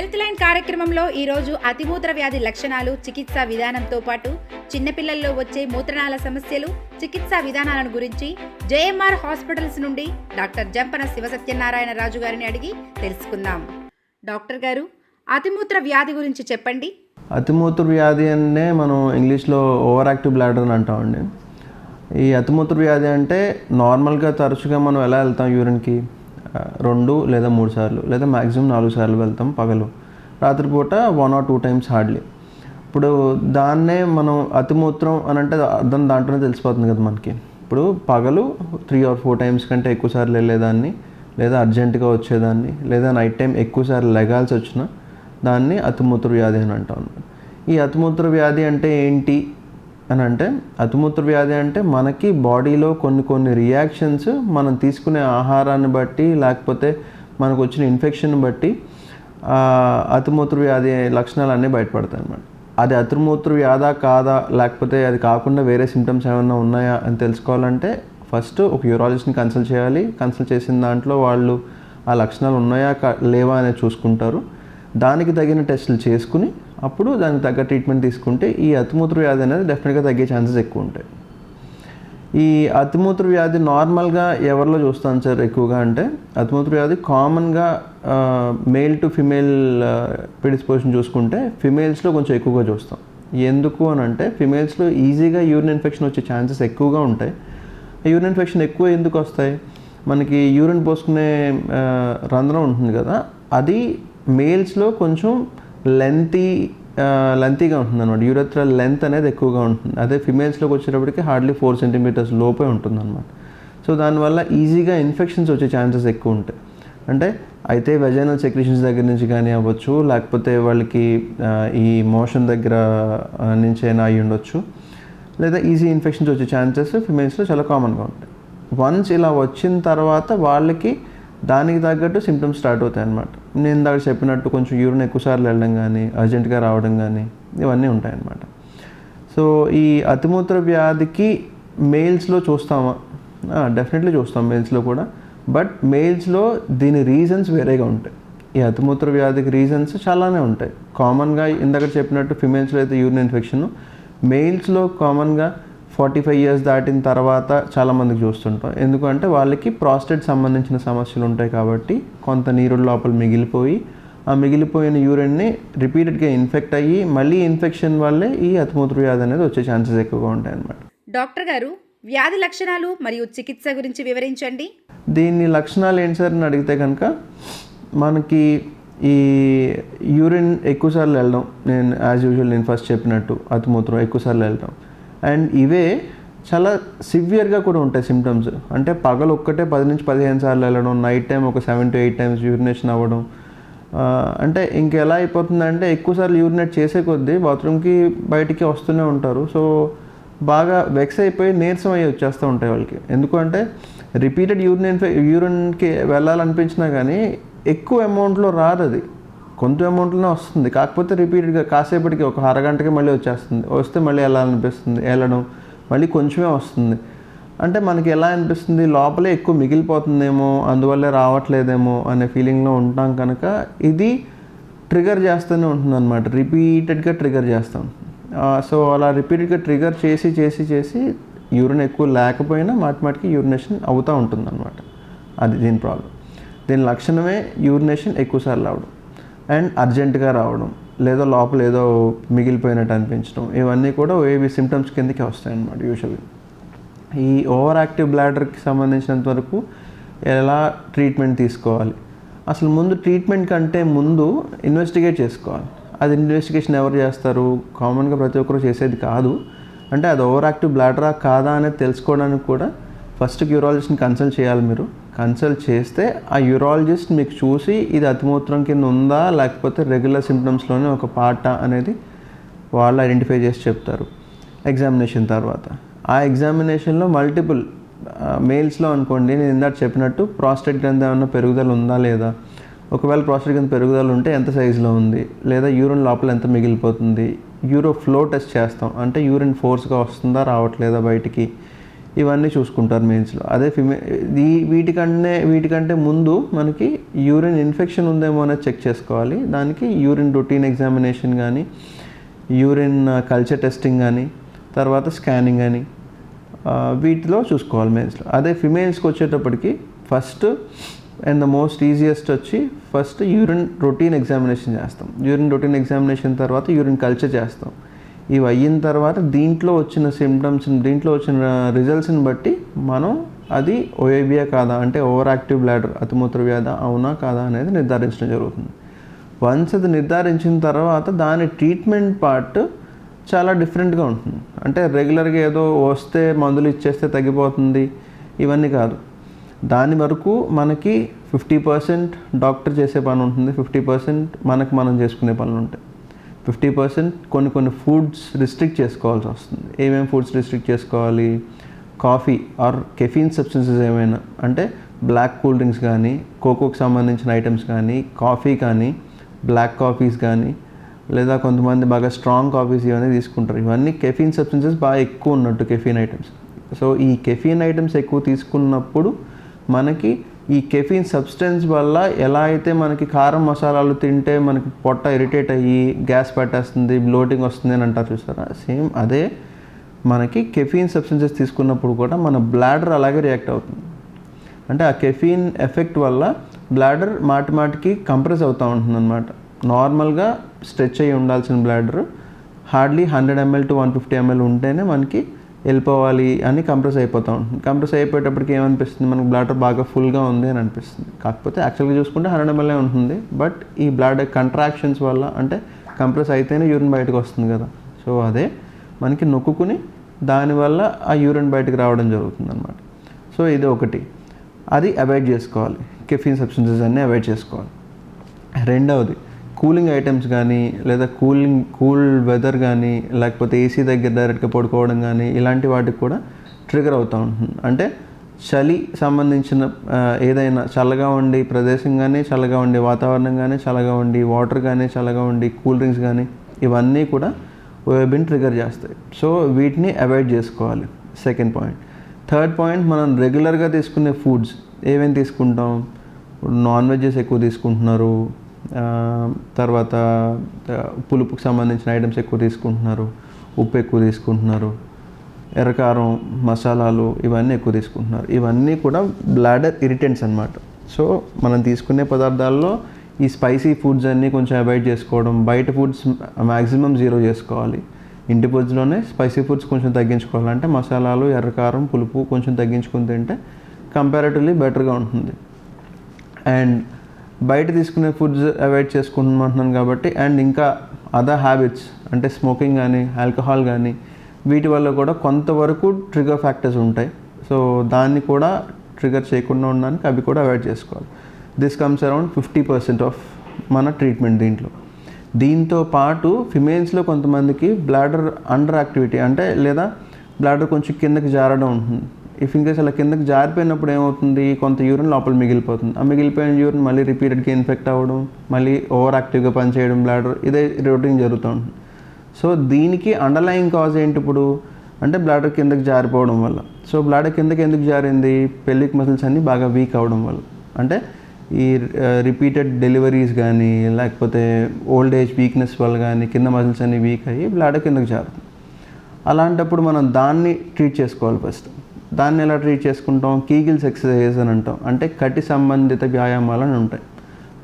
Health line కార్యక్రమంలో ఈరోజు అతిమూత్ర వ్యాధి లక్షణాలు, చికిత్సా విధానంతో పాటు చిన్నపిల్లల్లో వచ్చే మూత్రనాళ సమస్యలు, చికిత్సా విధానాలను గురించి జేఎంఆర్ హాస్పిటల్స్ నుండి డాక్టర్ జంపన శివసత్యనారాయణ రాజు గారిని అడిగి తెలుసుకుందాం. డాక్టర్ గారు, అతిమూత్ర వ్యాధి గురించి చెప్పండి. అతిమూత్ర వ్యాధి అంటే మనం ఇంగ్లీష్లో ఓవర్ యాక్టివ్ బ్లాడర్ అని అంటామండి. ఈ అతిమూత్ర వ్యాధి అంటే నార్మల్గా తరచుగా మనం ఎలా వెళ్తాం యూరిన్కి 2 లేదా 3 సార్లు లేదా మ్యాక్సిమం 4 సార్లు వెళ్తాం పగలు, రాత్రిపూట 1 or 2 times హార్డ్లీ. ఇప్పుడు దాన్నే మనం అతిమూత్రం అని అంటే అర్థం దాంట్లోనే తెలిసిపోతుంది కదా మనకి. ఇప్పుడు పగలు 3 or 4 times కంటే ఎక్కువ సార్లు వెళ్ళేదాన్ని, లేదా అర్జెంటుగా వచ్చేదాన్ని, లేదా నైట్ టైం ఎక్కువ సార్లు లెగాల్సి వచ్చిన దాన్ని అతిమూత్ర వ్యాధి అని అంటాం. ఈ అతిమూత్ర వ్యాధి అంటే ఏంటి అని అంటే, అతిమూత్ర వ్యాధి అంటే మనకి బాడీలో కొన్ని రియాక్షన్స్ మనం తీసుకునే ఆహారాన్ని బట్టి, లేకపోతే మనకు వచ్చిన ఇన్ఫెక్షన్ బట్టి అతిమూత్ర వ్యాధి లక్షణాలు అన్నీ బయటపడతాయి అన్నమాట. అది అతిమూత్ర వ్యాధా కాదా, లేకపోతే అది కాకుండా వేరే సిమ్టమ్స్ ఏమైనా ఉన్నాయా అని తెలుసుకోవాలంటే ఫస్ట్ ఒక యూరాలజిస్ట్ని కన్సల్ట్ చేయాలి. కన్సల్ట్ చేసిన దాంట్లో వాళ్ళు ఆ లక్షణాలు ఉన్నాయా లేవా అనేది చూసుకుంటారు. దానికి తగిన టెస్టులు చేసుకుని అప్పుడు దానికి తగ్గ ట్రీట్మెంట్ తీసుకుంటే ఈ అతిమూత్ర వ్యాధి అనేది డెఫినెట్గా తగ్గే ఛాన్సెస్ ఎక్కువ ఉంటాయి. ఈ అతిమూత్ర వ్యాధి నార్మల్గా ఎవరిలో చూస్తాను సార్ ఎక్కువగా అంటే, అతిమూత్ర వ్యాధి కామన్గా మేల్ టు ఫిమేల్ ప్రిడిస్పోజిషన్ చూసుకుంటే ఫిమేల్స్లో కొంచెం ఎక్కువగా చూస్తాం. ఎందుకు అని అంటే ఫిమేల్స్లో ఈజీగా యూరిన్ ఇన్ఫెక్షన్ వచ్చే ఛాన్సెస్ ఎక్కువగా ఉంటాయి. యూరిన్ ఇన్ఫెక్షన్ ఎక్కువ ఎందుకు వస్తాయి, మనకి యూరిన్ పోసుకునే రంధ్రం ఉంటుంది కదా, అది మేల్స్లో కొంచెం లెంతీగా ఉంటుంది అనమాట. యూరెథ్రల్ లెంత్ అనేది ఎక్కువగా ఉంటుంది. అదే ఫిమేల్స్లోకి వచ్చేటప్పటికి హార్డ్లీ 4 centimeters లోపే ఉంటుంది అనమాట. సో దానివల్ల ఈజీగా ఇన్ఫెక్షన్స్ వచ్చే ఛాన్సెస్ ఎక్కువ ఉంటాయి. అంటే అయితే వెజైనల్ సెక్రీషన్స్ దగ్గర నుంచి కానీ అవ్వచ్చు, లేకపోతే వాళ్ళకి ఈ మోషన్ దగ్గర నుంచి అయినా అయ్యి ఉండొచ్చు, లేదా ఈజీ ఇన్ఫెక్షన్స్ వచ్చే ఛాన్సెస్ ఫిమేల్స్లో చాలా కామన్గా ఉంటాయి. వన్స్ ఇలా వచ్చిన తర్వాత వాళ్ళకి దానికి తగ్గట్టు సిమ్టమ్స్ స్టార్ట్ అవుతాయి అన్నమాట. నేను ఇందాక చెప్పినట్టు కొంచెం యూరిన్ ఎక్కువసార్లు వెళ్ళడం కానీ, అర్జెంటుగా రావడం కానీ, ఇవన్నీ ఉంటాయన్నమాట. సో ఈ అతిమూత్ర వ్యాధికి మేల్స్లో చూస్తామా? డెఫినెట్లీ చూస్తాం మేల్స్లో కూడా. బట్ మేల్స్లో దీని రీజన్స్ వేరేగా ఉంటాయి. ఈ అతిమూత్ర వ్యాధికి రీజన్స్ చాలానే ఉంటాయి. కామన్గా ఇందాక చెప్పినట్టు ఫిమేల్స్లో అయితే యూరిన్ ఇన్ఫెక్షన్, మెయిల్స్లో కామన్గా 45 years దాటిన తర్వాత చాలామందికి చూస్తుంటాం. ఎందుకంటే వాళ్ళకి ప్రాస్టేట్ సంబంధించిన సమస్యలు ఉంటాయి కాబట్టి కొంత నీరు లోపల మిగిలిపోయి ఆ మిగిలిపోయిన యూరిన్ని రిపీటెడ్గా ఇన్ఫెక్ట్ అయ్యి మళ్ళీ ఇన్ఫెక్షన్ వల్లే ఈ అతిమూత్ర వ్యాధి అనేది వచ్చే ఛాన్సెస్ ఎక్కువగా ఉంటాయి అన్నమాట. డాక్టర్ గారు, వ్యాధి లక్షణాలు మరియు చికిత్స గురించి వివరించండి. దీని లక్షణాలు ఏంటి సార్ అని అడిగితే కనుక, మనకి ఈ యూరిన్ ఎక్కువసార్లు వెళ్ళడం, నేను యాజ్ యూజువల్ నేను ఫస్ట్ చెప్పినట్టు అతిమూత్రం ఎక్కువసార్లు వెళ్ళడం, అండ్ ఇవే చాలా సివియర్గా కూడా ఉంటాయి సిమ్టమ్స్. అంటే పగలు ఒక్కటే 10 నుంచి 15 సార్లు వెళ్ళడం, నైట్ టైం ఒక 7 to 8 times యూరినేషన్ అవ్వడం. అంటే ఇంకెలా అయిపోతుందంటే ఎక్కువసార్లు యూరినేట్ చేసే కొద్దీ బాత్రూమ్కి బయటికి వస్తూనే ఉంటారు. సో బాగా వెక్స్ అయిపోయి నీరసం అయ్యి వచ్చేస్తూ ఉంటాయి వాళ్ళకి. ఎందుకంటే రిపీటెడ్ యూరిన్కి వెళ్ళాలనిపించినా కానీ ఎక్కువ అమౌంట్లో రాదు, అది కొంత అమౌంట్లోనే వస్తుంది. కాకపోతే రిపీటెడ్గా కాసేపటికి ఒక అరగంటకి మళ్ళీ వచ్చేస్తుంది. వస్తే మళ్ళీ వెళ్ళాలనిపిస్తుంది, వెళ్ళడం మళ్ళీ కొంచెమే వస్తుంది. అంటే మనకి ఎలా అనిపిస్తుంది, లోపలే ఎక్కువ మిగిలిపోతుందేమో, అందువల్లే రావట్లేదేమో అనే ఫీలింగ్లో ఉంటాం కనుక ఇది ట్రిగర్ చేస్తూనే ఉంటుంది అనమాట. రిపీటెడ్గా ట్రిగర్ చేస్తాం. సో అలా రిపీటెడ్గా ట్రిగర్ చేసి యూరిన్ ఎక్కువ లేకపోయినా మాటిమాటికి యూరినేషన్ అవుతూ ఉంటుంది అనమాట. అది దీని ప్రాబ్లం. దీని లక్షణమే యూరినేషన్ ఎక్కువసార్లు రావడం అండ్ అర్జెంటుగా రావడం, లేదా లోపల ఏదో మిగిలిపోయినట్టు అనిపించడం, ఇవన్నీ కూడా ఏవి సిమ్టమ్స్ కిందకి వస్తాయి అన్నమాట యూజువల్లీ. ఈ ఓవర్ యాక్టివ్ బ్లాడర్కి సంబంధించినంత వరకు ఎలా ట్రీట్మెంట్ తీసుకోవాలి, అసలు ముందు ట్రీట్మెంట్ కంటే ముందు ఇన్వెస్టిగేట్ చేసుకోవాలి. అది ఇన్వెస్టిగేషన్ ఎవరు చేస్తారు? కామన్గా ప్రతి ఒక్కరు చేసేది కాదు. అంటే అది ఓవర్ యాక్టివ్ బ్లాడరా కాదా అనేది తెలుసుకోవడానికి కూడా ఫస్ట్ యూరాలజిస్ట్ని కన్సల్ట్ చేయాలి. మీరు కన్సల్ట్ చేస్తే ఆ యూరాలజిస్ట్ మీకు చూసి ఇది అతిమూత్రం కింద ఉందా, లేకపోతే రెగ్యులర్ సిమ్టమ్స్లోనే ఒక పార్ట్ అనేది వాళ్ళు ఐడెంటిఫై చేసి చెప్తారు ఎగ్జామినేషన్ తర్వాత. ఆ ఎగ్జామినేషన్లో మల్టిపుల్ మేల్స్లో అనుకోండి, నేను ఇందాక చెప్పినట్టు ప్రాస్టేట్ గ్రంథి ఏమన్నా పెరుగుదల ఉందా లేదా, ఒకవేళ ప్రాస్టేట్ గ్రంథి పెరుగుదల ఉంటే ఎంత సైజులో ఉంది, లేదా యూరిన్ లోపల ఎంత మిగిలిపోతుంది, యూరో ఫ్లో టెస్ట్ చేస్తాం. అంటే యూరిన్ ఫోర్స్గా వస్తుందా రావట్లేదా బయటికి, ఇవన్నీ చూసుకుంటారు మెయిన్స్లో. అదే వీటికంటే ముందు మనకి యూరిన్ ఇన్ఫెక్షన్ ఉందేమో అనేది చెక్ చేసుకోవాలి. దానికి యూరిన్ రొటీన్ ఎగ్జామినేషన్ కానీ, యూరిన్ కల్చర్ టెస్టింగ్ కానీ, తర్వాత స్కానింగ్ కానీ వీటిలో చూసుకోవాలి మెయిన్స్లో. అదే ఫిమేల్స్కి వచ్చేటప్పటికి first and the most easiest వచ్చి ఫస్ట్ యూరిన్ రొటీన్ ఎగ్జామినేషన్ చేస్తాం. యూరిన్ రొటీన్ ఎగ్జామినేషన్ తర్వాత యూరిన్ కల్చర్ చేస్తాం. ఇవి అయిన తర్వాత దీంట్లో వచ్చిన సిమ్టమ్స్, దీంట్లో వచ్చిన రిజల్ట్స్ని బట్టి మనం అది ఓఏబియా కాదా, అంటే ఓవర్ యాక్టివ్ బ్లాడర్, అతిమూత్ర వ్యాధి అవునా కాదా అనేది నిర్ధారించడం జరుగుతుంది. వన్స్ అది నిర్ధారించిన తర్వాత దాని ట్రీట్మెంట్ పార్ట్ చాలా డిఫరెంట్గా ఉంటుంది. అంటే రెగ్యులర్గా ఏదో వస్తే మందులు ఇచ్చేస్తే తగ్గిపోతుంది ఇవన్నీ కాదు. దాని వరకు మనకి 50% డాక్టర్ చేసే పని ఉంటుంది, 50% మనం చేసుకునే పనులు ఉంటాయి. 50% కొన్ని ఫుడ్స్ రిస్ట్రిక్ట్ చేసుకోవాల్సి వస్తుంది. ఏమేమి ఫుడ్స్ రిస్ట్రిక్ట్ చేసుకోవాలి? కాఫీ ఆర్ కెఫీన్ సబ్స్టెన్సెస్ ఏమైనా, అంటే బ్లాక్ కూల్ డ్రింక్స్ కానీ, కోకోకి సంబంధించిన ఐటమ్స్ కానీ, కాఫీ కానీ, బ్లాక్ కాఫీస్ కానీ, లేదా కొంతమంది బాగా స్ట్రాంగ్ కాఫీస్ ఇవన్నీ తీసుకుంటారు. ఇవన్నీ కెఫీన్ సబ్స్టెన్సెస్ బాగా ఎక్కువ ఉన్నట్టు కెఫీన్ ఐటమ్స్. సో ఈ కెఫీన్ ఐటమ్స్ ఎక్కువ తీసుకున్నప్పుడు మనకి ఈ కెఫీన్ సబ్స్టెన్స్ వల్ల ఎలా అయితే మనకి కారం మసాలాలు తింటే మనకి పొట్ట ఇరిటేట్ అయ్యి గ్యాస్ పట్టేస్తుంది, బ్లోటింగ్ వస్తుంది అని అంటారు చూస్తారా, సేమ్ అదే మనకి కెఫీన్ సబ్స్టెన్సెస్ తీసుకున్నప్పుడు కూడా మన బ్లాడర్ అలాగే రియాక్ట్ అవుతుంది. అంటే ఆ కెఫీన్ ఎఫెక్ట్ వల్ల బ్లాడర్ మాటికి కంప్రెస్ అవుతూ ఉంటుంది అనమాట. నార్మల్గా స్ట్రెచ్ అయ్యి ఉండాల్సిన bladder hardly 100 ml to 150 ml ఉంటేనే మనకి వెళ్ళిపోవాలి అని కంప్రెస్ అయిపోతూ ఉంటుంది. కంప్రెస్ అయిపోయేటప్పటికి ఏమనిపిస్తుంది, మనకు బ్లాడర్ బాగా ఫుల్గా ఉంది అని అనిపిస్తుంది. కాకపోతే యాక్చువల్గా చూసుకుంటే 100 ml ఉంటుంది. బట్ ఈ బ్లాడర్ కంట్రాక్షన్స్ వల్ల, అంటే కంప్రెస్ అయితేనే యూరిన్ బయటకు వస్తుంది కదా, సో అదే మనకి నొక్కుని దానివల్ల ఆ యూరిన్ బయటకు రావడం జరుగుతుంది అనమాట. సో ఇది ఒకటి, అది అవాయిడ్ చేసుకోవాలి. కెఫీన్ సబ్స్టెన్సెస్ అన్నీ అవాయిడ్ చేసుకోవాలి. రెండవది కూలింగ్ ఐటమ్స్ కానీ, లేదా కూల్ వెదర్ కానీ, లేకపోతే ఏసీ దగ్గర డైరెక్ట్గా పడుకోవడం కానీ, ఇలాంటి వాటికి కూడా ట్రిగర్ అవుతూ ఉంటుంది. అంటే చలి సంబంధించిన ఏదైనా చల్లగా ఉండి ప్రదేశం కానీ, చల్లగా ఉండి వాతావరణం కానీ, చల్లగా ఉండి వాటర్ కానీ, చల్లగా ఉండి కూల్ డ్రింక్స్ కానీ, ఇవన్నీ కూడా ఓఏబిని ట్రిగర్ చేస్తాయి. సో వీటిని అవాయిడ్ చేసుకోవాలి. Second point. థర్డ్ పాయింట్, మనం రెగ్యులర్గా తీసుకునే ఫుడ్స్ ఏమేమి తీసుకుంటాం. నాన్ వెజెస్ ఎక్కువ తీసుకుంటున్నారు, తర్వాత పులుపుకి సంబంధించిన ఐటమ్స్ ఎక్కువ తీసుకుంటున్నారు, ఉప్పు ఎక్కువ తీసుకుంటున్నారు, ఎర్రకారం, మసాలాలు ఇవన్నీ ఎక్కువ తీసుకుంటున్నారు. ఇవన్నీ కూడా బ్లాడర్ ఇరిటెంట్స్ అన్నమాట. సో మనం తీసుకునే పదార్థాల్లో ఈ స్పైసీ ఫుడ్స్ అన్నీ కొంచెం అవాయిడ్ చేసుకోవడం, బయట ఫుడ్స్ మ్యాక్సిమం 0 చేసుకోవాలి. ఇంటి ఫుడ్స్లోనే స్పైసీ ఫుడ్స్ కొంచెం తగ్గించుకోవాలంటే మసాలాలు, ఎర్రకారం, పులుపు కొంచెం తగ్గించుకుని తింటే కంపారిటివ్లీ బెటర్గా ఉంటుంది. అండ్ బయట తీసుకునే ఫుడ్స్ అవాయిడ్ చేసుకుంటున్నాను కాబట్టి, అండ్ ఇంకా అదర్ హ్యాబిట్స్ అంటే స్మోకింగ్ కానీ, ఆల్కహాల్ కానీ, వీటి వల్ల కూడా కొంతవరకు ట్రిగర్ ఫ్యాక్టర్స్ ఉంటాయి. సో దాన్ని కూడా ట్రిగర్ చేయకుండా ఉండడానికి అవి కూడా అవాయిడ్ చేసుకోవాలి. దిస్ కమ్స్ అరౌండ్ 50% ఆఫ్ మన ట్రీట్మెంట్ దీంట్లో. దీంతో పాటు ఫిమేల్స్లో కొంతమందికి బ్లాడర్ అండర్ యాక్టివిటీ, అంటే లేదా బ్లాడర్ కొంచెం కిందకి జారడం ఉంటుంది. ఇఫ్ ఇన్కేస్ అలా కిందకి జారిపోయినప్పుడు ఏమవుతుంది, కొంత యూరిన్ లోపల మిగిలిపోతుంది. ఆ మిగిలిపోయిన యూరిన్ మళ్ళీ రిపీటెడ్గా ఇన్ఫెక్ట్ అవ్వడం, మళ్ళీ ఓవర్ యాక్టివ్గా పనిచేయడం బ్లాడర్, ఇదే రొటీన్ జరుగుతూ ఉంటుంది. సో దీనికి అండర్లయింగ్ కాజ్ ఏంటి ఇప్పుడు అంటే బ్లాడర్ కిందకి జారిపోవడం వల్ల. సో బ్లాడర్ కిందకి ఎందుకు జారింది, పెల్విక్ మసిల్స్ అన్నీ బాగా వీక్ అవ్వడం వల్ల. అంటే ఈ రిపీటెడ్ డెలివరీస్ కానీ, లేకపోతే ఓల్డ్ ఏజ్ వీక్నెస్ వల్ల కానీ కింద మసిల్స్ అన్నీ వీక్ అయ్యి బ్లాడర్ కిందకి జారుతుంది. అలాంటప్పుడు మనం దాన్ని ట్రీట్ చేసుకోవాలి ఫస్ట్. దాన్ని ఎలా ట్రీట్ చేసుకుంటాం, కీగిల్స్ ఎక్సర్సైజెస్ అని అంటాం. అంటే కటి సంబంధిత వ్యాయామాలు అని ఉంటాయి.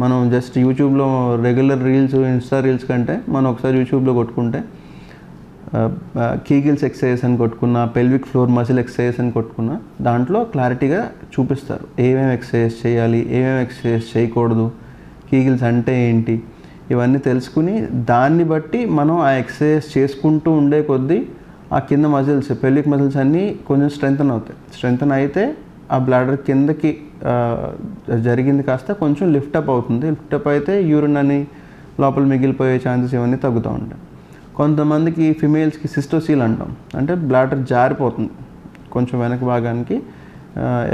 మనం జస్ట్ యూట్యూబ్లో రెగ్యులర్ రీల్స్, ఇన్స్టా రీల్స్ కంటే మనం ఒకసారి యూట్యూబ్లో కొట్టుకుంటే కీగిల్స్ ఎక్సర్సైజ్ అని కొట్టుకున్నా, పెల్విక్ ఫ్లోర్ మసిల్ ఎక్సర్సైజ్ అని కొట్టుకున్నా దాంట్లో క్లారిటీగా చూపిస్తారు ఏమేమి ఎక్సర్సైజ్ చేయాలి, ఏమేమి ఎక్సర్సైజ్ చేయకూడదు, కీగిల్స్ అంటే ఏంటి, ఇవన్నీ తెలుసుకుని దాన్ని బట్టి మనం ఆ ఎక్సర్సైజ్ చేసుకుంటూ ఉండే కొద్దీ ఆ కింద మజిల్స్, పెల్విక్ మజిల్స్ అన్నీ కొంచెం స్ట్రెంగ్తన్ అవుతాయి. స్ట్రెంగ్తన్ అయితే ఆ బ్లాడర్ కిందకి జరిగింది కాస్త కొంచెం లిఫ్టప్ అవుతుంది. లిఫ్టప్ అయితే యూరిన్ అని లోపల మిగిలిపోయే ఛాన్సెస్ ఇవన్నీ తగ్గుతూ ఉంటాయి. కొంతమందికి ఫిమేల్స్కి సిస్టోసీల్ అంటాం. అంటే బ్లాడర్ జారిపోతుంది కొంచెం వెనక భాగానికి,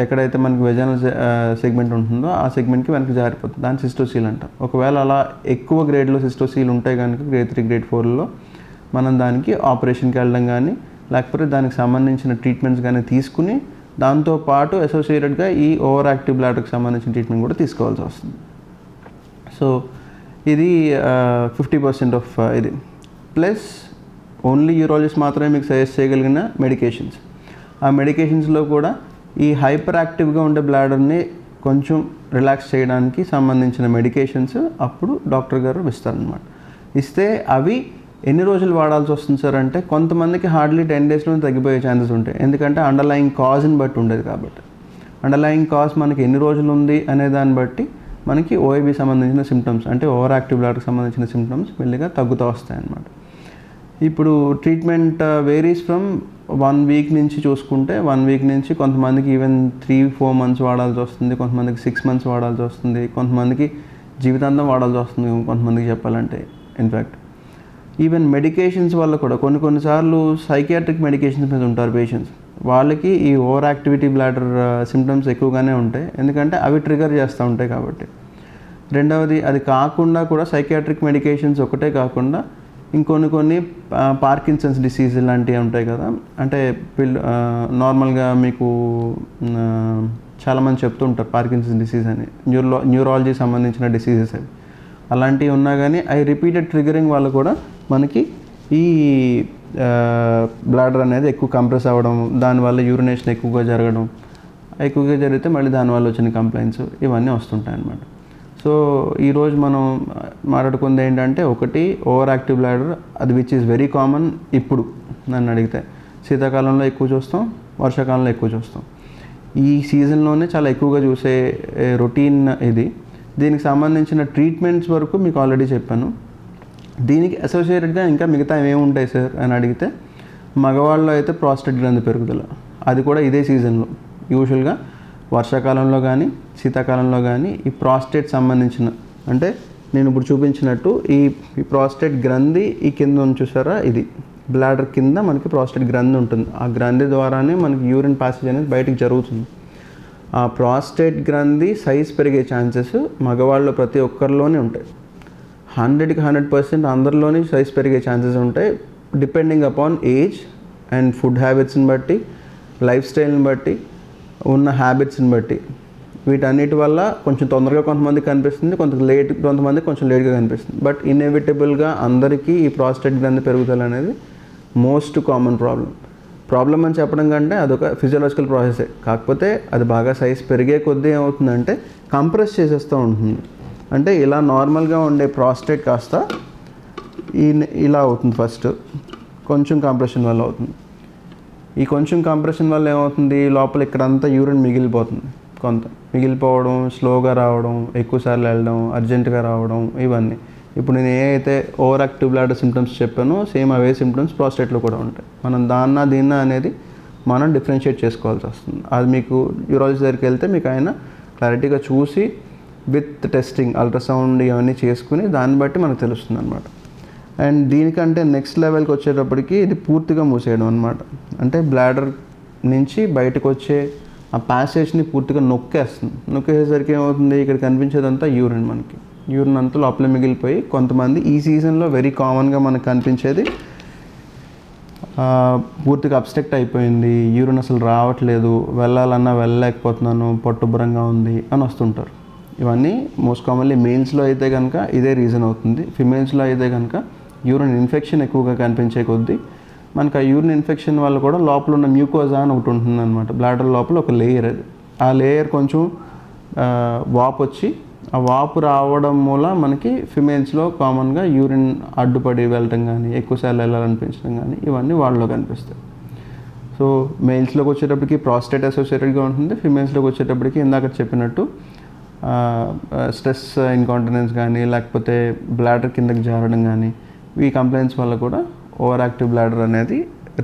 ఎక్కడైతే మనకి వెజైనల్ సెగ్మెంట్ ఉంటుందో ఆ సెగ్మెంట్కి వెనక్కి జారిపోతుంది, దాన్ని సిస్టోసీల్ అంటాం. ఒకవేళ అలా ఎక్కువ గ్రేడ్లో సిస్టోసీల్ ఉంటాయి కనుక గ్రేడ్ 3, గ్రేడ్ 4లో మనం దానికి ఆపరేషన్కి వెళ్ళడం కానీ, లేకపోతే దానికి సంబంధించిన ట్రీట్మెంట్స్ కానీ తీసుకుని దాంతోపాటు అసోసియేటెడ్గా ఈ ఓవర్ యాక్టివ్ బ్లాడర్కి సంబంధించిన ట్రీట్మెంట్ కూడా తీసుకోవాల్సి వస్తుంది. సో ఇది 50% ఆఫ్ ఇది. ప్లస్ ఓన్లీ యూరాలజిస్ట్ మాత్రమే మీకు సజెస్ట్ చేయగలిగిన మెడికేషన్స్. ఆ మెడికేషన్స్లో కూడా ఈ హైపర్ యాక్టివ్గా ఉండే బ్లాడర్ని కొంచెం రిలాక్స్ చేయడానికి సంబంధించిన మెడికేషన్స్ అప్పుడు డాక్టర్ గారు ఇస్తారనమాట. ఇస్తే అవి ఎన్ని రోజులు వాడాల్సి వస్తుంది సార్ అంటే కొంతమందికి హార్డ్లీ 10 డేస్లో తగ్గిపోయే ఛాన్సెస్ ఉంటాయి. ఎందుకంటే అండర్లయింగ్ కాజ్ని బట్టి ఉండేది కాబట్టి. అండర్లయింగ్ కాజ్ మనకి ఎన్ని రోజులు ఉంది అనే దాన్ని బట్టి మనకి ఓఐబి సంబంధించిన సిమ్టమ్స్ అంటే ఓవర్ యాక్టివ్ బ్లాడర్కి సంబంధించిన సిమ్టమ్స్ మెల్లిగా తగ్గుతూ వస్తాయి అన్నమాట. ఇప్పుడు ట్రీట్మెంట్ వేరీస్ ఫ్రమ్ 1 వీక్ నుంచి చూసుకుంటే 1 వీక్ నుంచి కొంతమందికి ఈవెన్ 3-4 మంత్స్ వాడాల్సి వస్తుంది, కొంతమందికి 6 మంత్స్ వాడాల్సి వస్తుంది, కొంతమందికి జీవితాంతం వాడాల్సి వస్తుంది, కొంతమందికి చెప్పాలంటే. ఇన్ఫ్యాక్ట్ ఈవెన్ మెడికేషన్స్ వల్ల కూడా కొన్నిసార్లు సైకియాట్రిక్ మెడికేషన్స్ మీద ఉంటారు పేషెంట్స్. వాళ్ళకి ఈ ఓవర్ యాక్టివిటీ బ్లాడర్ సిమ్టమ్స్ ఎక్కువగానే ఉంటాయి, ఎందుకంటే అవి ట్రిగర్ చేస్తూ ఉంటాయి కాబట్టి. రెండవది అది కాకుండా కూడా సైకియాట్రిక్ మెడికేషన్స్ ఒకటే కాకుండా కొన్ని పార్కిన్సన్స్ డిసీజ్ లాంటివి ఉంటాయి కదా. అంటే నార్మల్గా మీకు చాలామంది చెప్తూ ఉంటారు పార్కిన్సన్స్ డిసీజ్ అని, న్యూరాలజీ సంబంధించిన డిసీజెస్ అవి. అలాంటివి ఉన్నా కానీ అవి రిపీటెడ్ ట్రిగరింగ్ వల్ల కూడా మనకి ఈ బ్లాడర్ అనేది ఎక్కువ కంప్రెస్ అవ్వడం, దానివల్ల యూరినేషన్ ఎక్కువగా జరిగితే మళ్ళీ దానివల్ల వచ్చిన కంప్లైంట్స్ ఇవన్నీ వస్తుంటాయి అన్నమాట. సో ఈరోజు మనం మాట్లాడుకుంది ఏంటంటే ఒకటి ఓవర్ యాక్టివ్ బ్లాడర్, అది విచ్ ఈజ్ వెరీ కామన్. ఇప్పుడు నన్ను అడిగితే శీతాకాలంలో ఎక్కువ చూస్తాం, వర్షాకాలంలో ఎక్కువ చూస్తాం. ఈ సీజన్లోనే చాలా ఎక్కువగా చూసే రొటీన్ ఇది. దీనికి సంబంధించిన ట్రీట్మెంట్స్ వరకు మీకు ఆల్రెడీ చెప్పాను. దీనికి అసోసియేటెడ్గా ఇంకా మిగతా ఏముంటాయి సార్ అని అడిగితే మగవాళ్ళలో అయితే ప్రాస్టేట్ గ్రంథి పెరుగుదల, అది కూడా ఇదే సీజన్లో. యూజువల్గా వర్షాకాలంలో కానీ శీతాకాలంలో కానీ ఈ ప్రాస్టేట్ సంబంధించిన అంటే నేను ఇప్పుడు చూపించినట్టు ఈ ప్రాస్టేట్ గ్రంథి ఈ కింద ఉంది చూసారా, ఇది బ్లాడర్ కింద మనకి ప్రాస్టేట్ గ్రంథి ఉంటుంది. ఆ గ్రంథి ద్వారానే మనకి యూరిన్ ప్యాసేజ్ అనేది బయటికి జరుగుతుంది. ఆ ప్రాస్టేట్ గ్రంథి సైజ్ పెరిగే ఛాన్సెస్ మగవాళ్ళు ప్రతి ఒక్కరిలోనే ఉంటాయి. 100కి 100% అందరిలోనే సైజ్ పెరిగే ఛాన్సెస్ ఉంటాయి, depending upon age and food హ్యాబిట్స్ని బట్టి, లైఫ్ స్టైల్ని బట్టి, ఉన్న హ్యాబిట్స్ని బట్టి. వీటన్నిటి వల్ల కొంచెం తొందరగా కొంతమందికి కనిపిస్తుంది, కొంతమంది కొంచెం లేట్గా కనిపిస్తుంది. బట్ ఇన్ఎవిటబుల్గా అందరికీ ఈ ప్రాస్టేట్ గ్రంథి పెరుగుదల అనేది మోస్ట్ కామన్ ప్రాబ్లం అని చెప్పడం కంటే అదొక ఫిజియోలాజికల్ ప్రాసెసే. కాకపోతే అది బాగా సైజ్ పెరిగే కొద్దీ ఏమవుతుందంటే కంప్రెస్ చేసేస్తూ ఉంటుంది. అంటే ఇలా నార్మల్గా ఉండే ప్రాస్టేట్ కాస్త ఇలా అవుతుంది. ఫస్ట్ కొంచెం కంప్రెషన్ వల్ల అవుతుంది. ఈ కొంచెం కంప్రెషన్ వల్ల ఏమవుతుంది, లోపల ఇక్కడంతా యూరిన్ మిగిలిపోవడం, స్లోగా రావడం, ఎక్కువసార్లు వెళ్ళడం, అర్జెంటుగా రావడం, ఇవన్నీ. ఇప్పుడు నేను ఏదైతే ఓవర్ యాక్టివ్ బ్లాడర్ సిమ్టమ్స్ చెప్పానో సేమ్ అవే సిమ్టమ్స్ ప్రాస్టేట్లో కూడా ఉంటాయి. మనం దీన్న అనేది మనం డిఫరెన్షియేట్ చేసుకోవాల్సి వస్తుంది. అది మీకు యూరాలజిస్ట్ దగ్గరికి వెళ్తే మీకు ఆయన క్లారిటీగా చూసి విత్ టెస్టింగ్ అల్ట్రాసౌండ్ ఇవన్నీ చేసుకుని దాన్ని బట్టి మనకు తెలుస్తుంది అనమాట. అండ్ దీనికంటే నెక్స్ట్ లెవెల్కి వచ్చేటప్పటికి ఇది పూర్తిగా మూసేయడం అనమాట. అంటే బ్లాడర్ నుంచి బయటకు వచ్చే ఆ ప్యాసేజ్ని పూర్తిగా నొక్కేసేసరికి ఏమవుతుంది, ఇక్కడ కనిపించేదంతా యూరిన్ అంతా లోపల మిగిలిపోయి కొంతమంది ఈ సీజన్లో వెరీ కామన్గా మనకు కనిపించేది పూర్తిగా అబ్స్ట్రక్ట్ అయిపోయింది, యూరిన్ అసలు రావట్లేదు, వెళ్ళాలన్నా వెళ్ళలేకపోతున్నాను, పట్టుభరంగా ఉంది అని వస్తుంటారు. ఇవన్నీ మోస్ట్ కామన్లీ మేల్స్లో అయితే కనుక ఇదే రీజన్ అవుతుంది. ఫిమేల్స్లో అయితే కనుక యూరిన్ ఇన్ఫెక్షన్ ఎక్కువగా కనిపించే కొద్దీ మనకు ఆ యూరిన్ ఇన్ఫెక్షన్ వల్ల కూడా లోపల ఉన్న మ్యూకోజా అని ఒకటి ఉంటుంది అనమాట. బ్లాడర్ లోపల ఒక లేయర్, అది ఆ లేయర్ కొంచెం వాపు వచ్చి ఆ వాపు రావడం మూల మనకి ఫిమేల్స్లో కామన్గా యూరిన్ అడ్డుపడి వెళ్ళటం కానీ, ఎక్కువసార్లు వెళ్ళాలనిపించడం కానీ ఇవన్నీ వాళ్ళలో కనిపిస్తాయి. సో మేల్స్లోకి వచ్చేటప్పటికి ప్రాస్టేట్ అసోసియేటెడ్గా ఉంటుంది, ఫిమేల్స్లోకి వచ్చేటప్పటికి ఇందాక చెప్పినట్టు స్ట్రెస్ ఇన్కాంటినెన్స్ కానీ లేకపోతే బ్లాడర్ కిందకి జారడం కానీ ఈ కంప్లైంట్స్ వల్ల కూడా ఓవర్ యాక్టివ్ బ్లాడర్ అనేది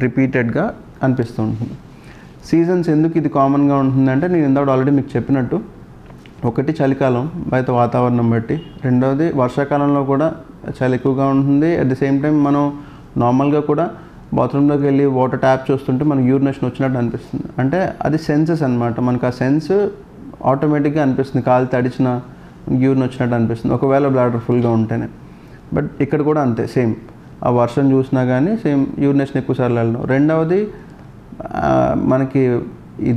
రిపీటెడ్గా అనిపిస్తూ ఉంటుంది. సీజన్స్ ఎందుకు ఇది కామన్గా ఉంటుందంటే నేను ఇందాక ఆల్రెడీ మీకు చెప్పినట్టు ఒకటి చలికాలం బయట వాతావరణం బట్టి, రెండవది వర్షాకాలంలో కూడా చలి ఎక్కువగా ఉంటుంది. అట్ ది సేమ్ టైం మనం నార్మల్గా కూడా బాత్రూంలోకి వెళ్ళి వాటర్ ట్యాప్ చూస్తుంటే మనకు యూరినేషన్ వచ్చినట్టు అనిపిస్తుంది. అంటే అది సెన్సెస్ అనమాట. మనకు ఆ సెన్స్ ఆటోమేటిక్గా అనిపిస్తుంది, కాలు తడిచిన యూరిన్ వచ్చినట్టు అనిపిస్తుంది ఒకవేళ బ్లాడర్ ఫుల్గా ఉంటేనే. బట్ ఇక్కడ కూడా అంతే సేమ్. ఆ వర్షం చూసినా కానీ సేమ్ యూరినేషన్ ఎక్కువసార్లు వెళ్ళడం. రెండవది మనకి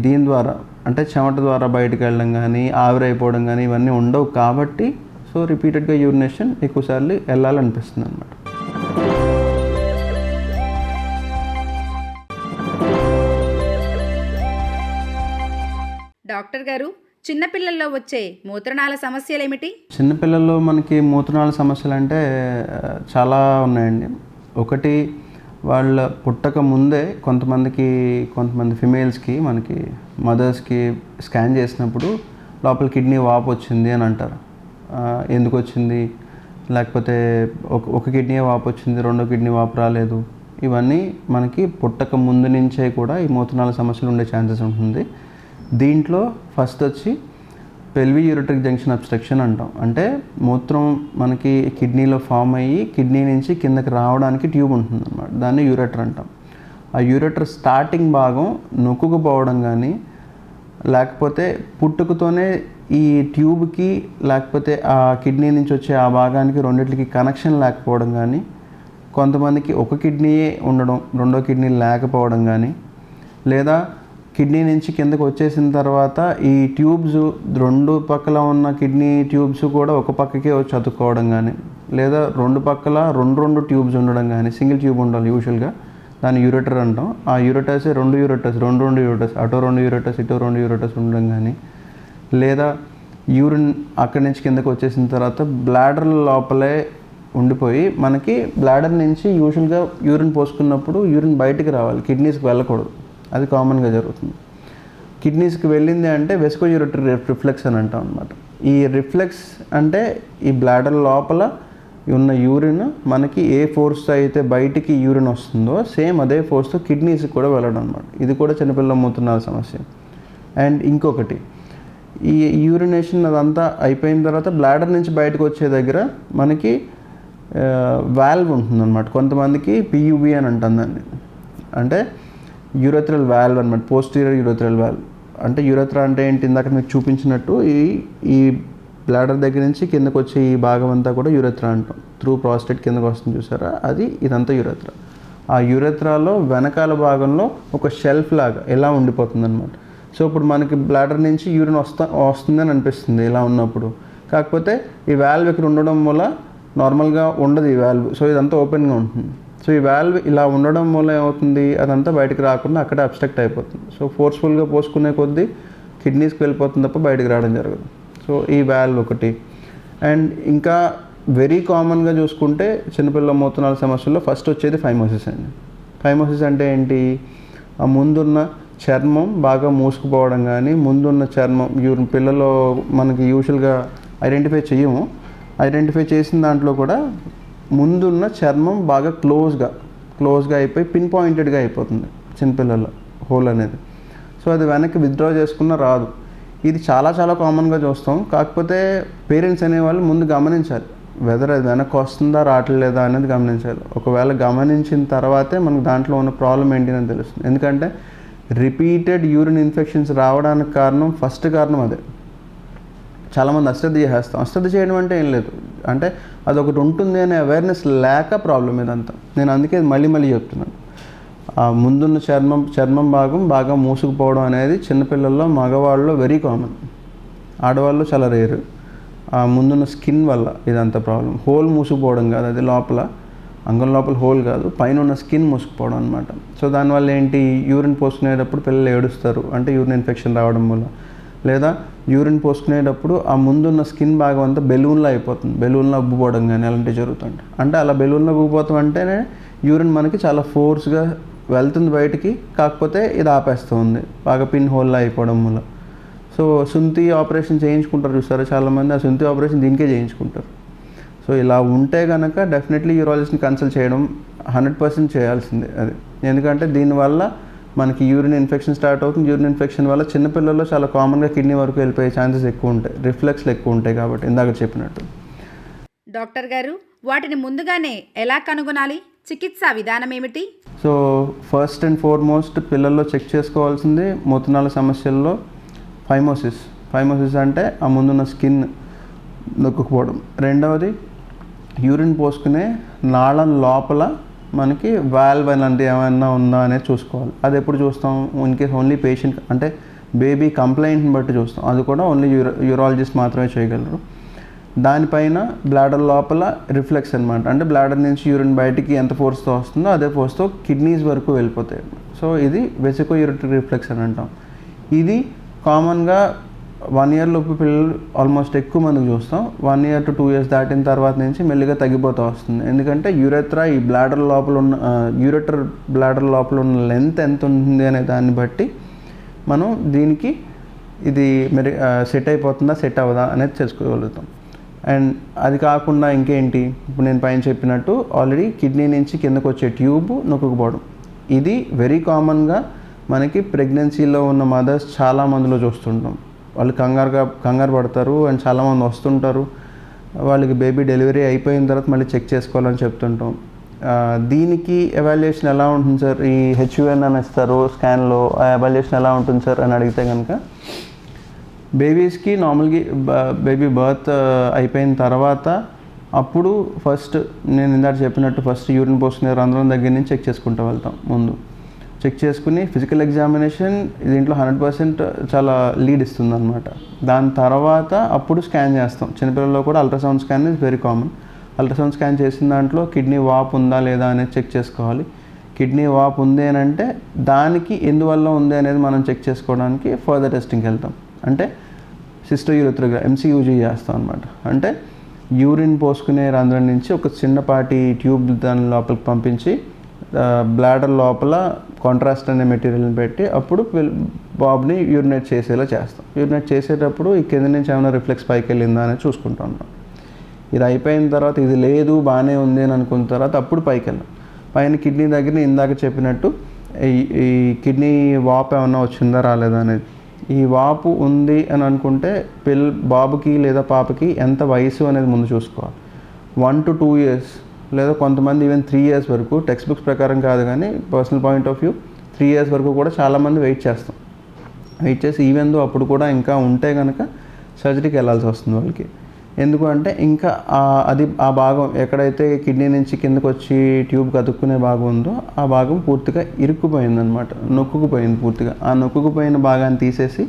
దీని ద్వారా అంటే చెమట ద్వారా బయటకు వెళ్ళడం కానీ ఆవిరైపోవడం కానీ ఇవన్నీ ఉండవు కాబట్టి సో రిపీటెడ్గా యూరినేషన్ ఎక్కువసార్లు వెళ్ళాలనిపిస్తుంది అనమాట. డాక్టర్ గారు, చిన్నపిల్లల్లో వచ్చే మూత్రనాళ సమస్యలు ఏమిటి? చిన్నపిల్లల్లో మనకి మూత్రనాళ సమస్యలు అంటే చాలా ఉన్నాయండి. ఒకటి, వాళ్ళ పుట్టక ముందే కొంతమంది ఫిమేల్స్కి మనకి మదర్స్కి స్కాన్ చేసినప్పుడు లోపల కిడ్నీ వాపు వచ్చింది అని అంటారు. ఎందుకు వచ్చింది, లేకపోతే ఒక కిడ్నీ వాపు వచ్చింది, రెండో కిడ్నీ వాపు రాలేదు. ఇవన్నీ మనకి పుట్టక ముందు నుంచే కూడా ఈ మూత్రనాళ సమస్యలు ఉండే ఛాన్సెస్ ఉంటుంది. దీంట్లో ఫస్ట్ వచ్చి పెల్వి యూరిటరిక్ జంక్షన్ అబ్స్ట్రక్షన్ అంటాం. అంటే మూత్రం మనకి కిడ్నీలో ఫామ్ అయ్యి కిడ్నీ నుంచి కిందకి రావడానికి ట్యూబ్ ఉంటుంది అన్నమాట. దాన్ని యూరెటర్ అంటాం. ఆ యూరెటర్ స్టార్టింగ్ భాగం నొక్కుకుపోవడం కానీ, లేకపోతే పుట్టుకతోనే ఈ ట్యూబ్కి లేకపోతే ఆ కిడ్నీ నుంచి వచ్చే ఆ భాగానికి రెండిట్లకి కనెక్షన్ లేకపోవడం కానీ, కొంతమందికి ఒక కిడ్నీయే ఉండడం రెండో కిడ్నీ లేకపోవడం కానీ, లేదా కిడ్నీ నుంచి కిందకు వచ్చేసిన తర్వాత ఈ ట్యూబ్స్ రెండు పక్కల ఉన్న కిడ్నీ ట్యూబ్స్ కూడా ఒక పక్కకే వచ్చి అతుక్కోవడం కానీ, లేదా రెండు పక్కల రెండు ట్యూబ్స్ ఉండడం కానీ, సింగిల్ ట్యూబ్ ఉండాలి యూజువల్గా, దాన్ని యూరెటర్ అంటాం. ఆ యూరెటర్స్ రెండు యూరెటర్స్ అటో రెండు యూరెటర్స్ ఇటో రెండు యూరెటర్స్ ఉండడం కానీ, లేదా యూరిన్ అక్కడి నుంచి కిందకు వచ్చేసిన తర్వాత బ్లాడర్ లోపలే ఉండిపోయి మనకి బ్లాడర్ నుంచి యూజువల్గా యూరిన్ పోసుకున్నప్పుడు యూరిన్ బయటికి రావాలి, కిడ్నీస్కి వెళ్ళకూడదు. అది కామన్గా జరుగుతుంది. కిడ్నీస్కి వెళ్ళింది అంటే వెస్కో యూరిటరీ రిఫ్లెక్స్ అని అంటాం అనమాట. ఈ రిఫ్లెక్స్ అంటే ఈ బ్లాడర్ లోపల ఉన్న యూరిన్ మనకి ఏ ఫోర్స్తో అయితే బయటికి యూరిన్ వస్తుందో సేమ్ అదే ఫోర్స్తో కిడ్నీస్కి కూడా వెళ్ళడం అనమాట. ఇది కూడా చిన్నపిల్లల మూత్రనాళ సమస్య. అండ్ ఇంకొకటి, ఈ యూరినేషన్ అదంతా అయిపోయిన తర్వాత బ్లాడర్ నుంచి బయటకు వచ్చే దగ్గర మనకి వాల్వ్ ఉంటుందన్నమాట. కొంతమందికి పియుబి అని అంటాం దాన్ని. అంటే యూరెథ్రల్ వాల్వ్ అనమాట, పోస్టీరియర్ యూరెథ్రల్ వాల్వ్. అంటే యూరెథ్రా అంటే ఏంటి, ఇందాక మీకు చూపించినట్టు ఈ బ్లాడర్ దగ్గర నుంచి కిందకు వచ్చే ఈ భాగం అంతా కూడా యూరెథ్రా అంటాం. త్రూ ప్రాస్టేట్ కిందకు వస్తుంది చూసారా, ఇదంతా యూరెథ్రా. ఆ యూరెథ్రాలో వెనకాల భాగంలో ఒక షెల్ఫ్ లాగా ఇలా ఉండిపోతుంది అనమాట. సో ఇప్పుడు మనకి బ్లాడర్ నుంచి యూరిన్ వస్తుందని అనిపిస్తుంది ఇలా ఉన్నప్పుడు. కాకపోతే ఈ వాల్వ్ ఇక్కడ ఉండడం వల్ల నార్మల్గా ఉండదు ఈ వాల్వ్. సో ఇదంతా ఓపెన్గా ఉంటుంది. సో ఈ వాల్వ్ ఇలా ఉండడం వల్ల ఏమవుతుంది, అదంతా బయటకు రాకుండా అక్కడే అబ్స్ట్రక్ట్ అయిపోతుంది. సో ఫోర్స్ఫుల్గా పోసుకునే కొద్దీ కిడ్నీస్కి వెళ్ళిపోతుంది తప్ప బయటకు రావడం జరగదు. సో ఈ వాల్వ్ ఒకటి. అండ్ ఇంకా వెరీ కామన్గా చూసుకుంటే చిన్నపిల్లల మూత్రనాళ సమస్యల్లో ఫస్ట్ వచ్చేది ఫైమోసిస్ అండి. ఫైమోసిస్ అంటే ఏంటి, ఆ ముందున్న చర్మం బాగా మూసుకుపోవడం కానీ, ముందున్న చర్మం పిల్లలో మనకి యూజువల్గా ఐడెంటిఫై చేసిన దాంట్లో కూడా ముందున్న చర్మం బాగా క్లోజ్గా అయిపోయి పిన్ పాయింటెడ్గా అయిపోతుంది చిన్నపిల్లల హోల్ అనేది. సో అది వెనక్కి విత్డ్రా చేసుకున్న రాదు. ఇది చాలా చాలా కామన్గా చూస్తాం. కాకపోతే పేరెంట్స్ అనేవాళ్ళు ముందు గమనించాలి, వెదర్ అది వెనక్కి వస్తుందా రావట్లేదా అనేది గమనించాలి. ఒకవేళ గమనించిన తర్వాతే మనకు దాంట్లో ఉన్న ప్రాబ్లం ఏంటి అని తెలుస్తుంది. ఎందుకంటే రిపీటెడ్ యూరిన్ ఇన్ఫెక్షన్స్ రావడానికి ఫస్ట్ కారణం అదే. చాలామంది అశ్రద్ధ చేయడం అంటే ఏం లేదు, అంటే అదొకటి ఉంటుంది అనే అవేర్నెస్ లేక ప్రాబ్లం ఇదంతా. నేను అందుకే మళ్ళీ చెప్తున్నాను, ఆ ముందున్న చర్మం భాగం బాగా మూసుకుపోవడం అనేది చిన్నపిల్లల్లో మగవాళ్ళలో వెరీ కామన్, ఆడవాళ్ళు చాలా రేరు. ఆ ముందున్న స్కిన్ వల్ల ఇదంతా ప్రాబ్లం. హోల్ మూసుకుపోవడం కాదు, అది లోపల అంగం లోపల హోల్ కాదు, పైన ఉన్న స్కిన్ మూసుకుపోవడం అనమాట. సో దానివల్ల ఏంటి, యూరిన్ పోసుకునేటప్పుడు పిల్లలు ఏడుస్తారు, అంటే యూరిన్ ఇన్ఫెక్షన్ రావడం వల్ల. లేదా యూరిన్ పోసుకునేటప్పుడు ఆ ముందున్న స్కిన్ భాగం అంతా బెలూన్లో అయిపోతుంది, బెలూన్లో ఉబ్బుపోవడం కానీ అలాంటివి జరుగుతుంటాయి. అంటే అలా బెలూన్లో ఉబ్బుపోతాం అంటేనే యూరిన్ మనకి చాలా ఫోర్స్గా వెళ్తుంది బయటికి, కాకపోతే ఇది ఆపేస్తుంది బాగా పిన్ హోల్లో అయిపోవడం వల్ల. సో సుంతి ఆపరేషన్ చేయించుకుంటారు చూస్తారా చాలామంది, ఆ సుంతి ఆపరేషన్ దీనికే చేయించుకుంటారు. సో ఇలా ఉంటే కనుక డెఫినెట్లీ యూరాలజిస్ట్ని కన్సల్ట్ చేయడం 100% చేయాల్సిందే అది. ఎందుకంటే దీనివల్ల మనకి యూరిన్ ఇన్ఫెక్షన్ స్టార్ట్ అవుతుంది. యూరిన్ ఇన్ఫెక్షన్ వల్ల చిన్నపిల్లల్లో చాలా కామన్గా కిడ్నీ వరకు వెళ్ళిపోయే ఛాన్సెస్ ఎక్కువ ఉంటాయి, రిఫ్లెక్స్లు ఎక్కువ ఉంటాయి కాబట్టి ఇందాక చెప్పినట్టు. డాక్టర్ గారు, వాటిని ముందుగానే ఎలా కనుగొనాలి, చికిత్సా విధానం ఏమిటి? సో ఫస్ట్ అండ్ ఫార్మోస్ట్ పిల్లల్లో చెక్ చేసుకోవాల్సింది మూత్రనాళ సమస్యల్లో ఫైమోసిస్ అంటే ఆ ముందున్న స్కిన్ నొక్కుపోవడం. రెండవది యూరిన్ పోసుకునే నాళం లోపల మనకి వాల్వ్ అలాంటి ఏమైనా ఉందా అనేది చూసుకోవాలి. అది ఎప్పుడు చూస్తాం? ఇన్ కేస్ ఓన్లీ పేషెంట్ అంటే బేబీ కంప్లైంట్ని బట్టి చూస్తాం. అది కూడా ఓన్లీ యూరాలజిస్ట్ మాత్రమే చేయగలరు. దానిపైన బ్లాడర్ లోపల రిఫ్లెక్స్ అనమాట, అంటే బ్లాడర్ నుంచి యూరిన్ బయటికి ఎంత ఫోర్స్తో వస్తుందో అదే ఫోర్స్తో కిడ్నీస్ వరకు వెళ్ళిపోతాయి. సో ఇది వెసికో యూరిటరీ రిఫ్లెక్స్ అని అంటాం. ఇది కామన్గా 1 year లోపు పిల్లలు ఆల్మోస్ట్ ఎక్కువ మందికి చూస్తాం. 1 year to 2 years దాటిన తర్వాత నుంచి మెల్లిగా తగ్గిపోతూ వస్తుంది. ఎందుకంటే యూరెత్రా ఈ బ్లాడర్ లోపల ఉన్న యూరెటర్ బ్లాడర్ లోపల ఉన్న లెంత్ ఎంత ఉంటుంది అనే దాన్ని బట్టి మనం దీనికి ఇది మరి సెట్ అయిపోతుందా సెట్ అవ్వదా అనేది తెలుసుకోగలుగుతాం. అండ్ అది కాకుండా ఇంకేంటి, ఇప్పుడు నేను పైన చెప్పినట్టు ఆల్రెడీ కిడ్నీ నుంచి కిందకు వచ్చే ట్యూబ్ నొక్కుకుపోవడం. ఇది వెరీ కామన్గా మనకి ప్రెగ్నెన్సీలో ఉన్న మదర్స్ చాలా మందిలో చూస్తుంటాం. వాళ్ళు కంగారు పడతారు అండ్ చాలామంది వస్తుంటారు. వాళ్ళకి బేబీ డెలివరీ అయిపోయిన తర్వాత మళ్ళీ చెక్ చేసుకోవాలని చెప్తుంటాం. దీనికి ఎవాల్యుయేషన్ ఎలా ఉంటుంది సార్? ఈ హెచ్యుఎన్ అని ఇస్తారు స్కాన్లో, ఆ ఎవాల్యుయేషన్ ఎలా ఉంటుంది సార్ అని అడిగితే కనుక, బేబీస్కి నార్మల్గా బేబీ బర్త్ అయిపోయిన తర్వాత అప్పుడు ఫస్ట్ నేను ఇందాక చెప్పినట్టు ఫస్ట్ యూరిన్ పోసుకునే రంధ్రం దగ్గర నుంచి చెక్ చేసుకుంటూ వెళ్తాం. ముందు చెక్ చేసుకుని ఫిజికల్ ఎగ్జామినేషన్ దీంట్లో 100% చాలా లీడ్ ఇస్తుంది అనమాట. దాని తర్వాత అప్పుడు స్కాన్ చేస్తాం. చిన్నపిల్లల్లో కూడా ultrasound scan is very common. Ultrasound scan చేసిన దాంట్లో కిడ్నీ వాపు ఉందా లేదా అనేది చెక్ చేసుకోవాలి. కిడ్నీ వాపు ఉంది అని అంటే దానికి ఎందువల్ల ఉంది అనేది మనం చెక్ చేసుకోవడానికి ఫర్దర్ టెస్టింగ్కి వెళ్తాం. అంటే సిస్టోయూరెథ్రోగ్రామ్ ఎంసీయూజీ చేస్తాం అనమాట. అంటే యూరిన్ పోసుకునే రంధ్రం నుంచి ఒక చిన్నపాటి ట్యూబ్ దాని లోపలికి పంపించి బ్లాడర్ లోపల కాంట్రాస్ట్ అనే మెటీరియల్ని పెట్టి అప్పుడు బాబుని యూరినేట్ చేసేలా చేస్తాం. యూరినేట్ చేసేటప్పుడు ఈ కింద నుంచి ఏమైనా రిఫ్లెక్స్ పైకి వెళ్ళిందా అనేది చూసుకుంటా ఉన్నాం. ఇది అయిపోయిన తర్వాత ఇది లేదు బాగానే ఉంది అని అనుకున్న తర్వాత అప్పుడు పైకి వెళ్ళాం. పైన కిడ్నీ దగ్గర ఇందాక చెప్పినట్టు ఈ కిడ్నీ వాపు ఏమన్నా వచ్చిందా రాలేదా అనేది. ఈ వాపు ఉంది అని అనుకుంటే బాబుకి లేదా పాపకి ఎంత వయసు అనేది ముందు చూసుకోవాలి. 1 to 2 years లేదా కొంతమంది ఈవెన్ 3 years వరకు, టెక్స్ట్ బుక్స్ ప్రకారం కాదు కానీ personal point of view 3 years వరకు కూడా చాలామంది వెయిట్ చేస్తాం. వెయిట్ చేసి ఈవెన్ దో అప్పుడు కూడా ఇంకా ఉంటే కనుక సర్జరీకి వెళ్ళాల్సి వస్తుంది వాళ్ళకి. ఎందుకు అంటే ఇంకా అది ఆ భాగం ఎక్కడైతే కిడ్నీ నుంచి కిందకు వచ్చి ట్యూబ్ కతుక్కునే భాగం ఉందో ఆ భాగం పూర్తిగా ఇరుక్కుపోయిందనమాట, నొక్కుకుపోయింది పూర్తిగా. ఆ నొక్కుకుపోయిన భాగాన్ని తీసేసి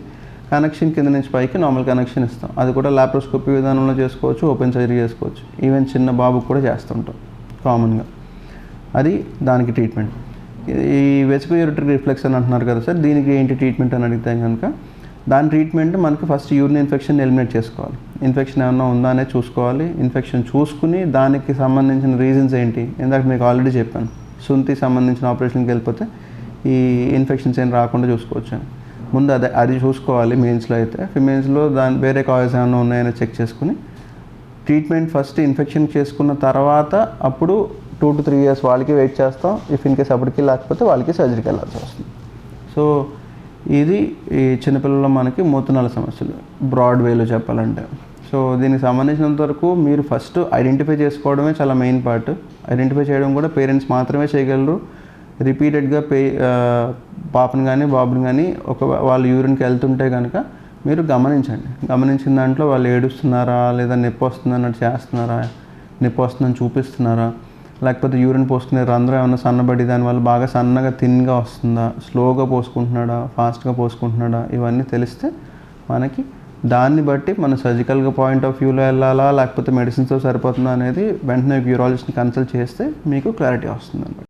కనెక్షన్ కింద నుంచి పైకి నార్మల్ కనెక్షన్ ఇస్తాం. అది కూడా లాప్రోస్కోపీ విధానంలో చేసుకోవచ్చు, ఓపెన్ సర్జరీ చేసుకోవచ్చు. ఈవెన్ చిన్న బాబుకు కూడా చేస్తుంటాం కామన్గా. అది దానికి ట్రీట్మెంట్. ఈ వెసికో యూరిటరీ రిఫ్లెక్స్ అని అంటున్నారు కదా సార్, దీనికి ఏంటి ట్రీట్మెంట్ అని అడిగితే కనుక దాని ట్రీట్మెంట్ మనకి ఫస్ట్ యూరిన్ ఇన్ఫెక్షన్ ఎలిమినేట్ చేసుకోవాలి. ఇన్ఫెక్షన్ ఏమన్నా ఉందా అనేది చూసుకోవాలి. ఇన్ఫెక్షన్ చూసుకుని దానికి సంబంధించిన రీజన్స్ ఏంటి, ఇందాక మీకు ఆల్రెడీ చెప్పాను, సుంతి సంబంధించిన ఆపరేషన్కి వెళ్ళిపోతే ఈ ఇన్ఫెక్షన్స్ ఏం రాకుండా చూసుకోవచ్చు. ముందు అది చూసుకోవాలి. మెయిన్స్లో అయితే, ఫిమేల్స్లో దాని వేరే కాజెస్ ఏమైనా ఉన్నాయని చెక్ చేసుకుని ట్రీట్మెంట్ ఫస్ట్ ఇన్ఫెక్షన్ చేసుకున్న తర్వాత అప్పుడు 2 to 3 years వాళ్ళకి వెయిట్ చేస్తాం. ఇఫ్ ఇన్ కేస్ అప్పటికి లేకపోతే వాళ్ళకి సర్జరీకి వెళ్ళాల్సి వస్తుంది. సో ఇది ఈ చిన్నపిల్లల్లో మనకి మూత్రనాళ సమస్యలు బ్రాడ్ వేలో చెప్పాలంటే. సో దీనికి సంబంధించినంత వరకు మీరు ఫస్ట్ ఐడెంటిఫై చేసుకోవడమే చాలా మెయిన్ పార్ట్. ఐడెంటిఫై చేయడం కూడా పేరెంట్స్ మాత్రమే చేయగలరు. రిపీటెడ్గా పాపను కానీ బాబుని కానీ వాళ్ళు యూరిన్కి వెళ్తుంటే కనుక మీరు గమనించిన దాంట్లో వాళ్ళు ఏడుస్తున్నారా లేదా నొప్పి వస్తుంది అన్నట్టు చేస్తున్నారా, నొప్పి వస్తుందని చూపిస్తున్నారా, లేకపోతే యూరిన్ పోసుకునే రంధ్రం ఏమైనా సన్నబడి దానివల్ల బాగా సన్నగా థిన్గా వస్తుందా, స్లోగా పోసుకుంటున్నాడా, ఫాస్ట్గా పోసుకుంటున్నాడా, ఇవన్నీ తెలిస్తే మనకి దాన్ని బట్టి మన సర్జికల్గా పాయింట్ ఆఫ్ వ్యూలో వెళ్ళాలా లేకపోతే మెడిసిన్స్తో సరిపోతుందా అనేది వెంటనే యూరాలజిస్ట్ని కన్సల్ట్ చేస్తే మీకు క్లారిటీ వస్తుంది అన్నమాట.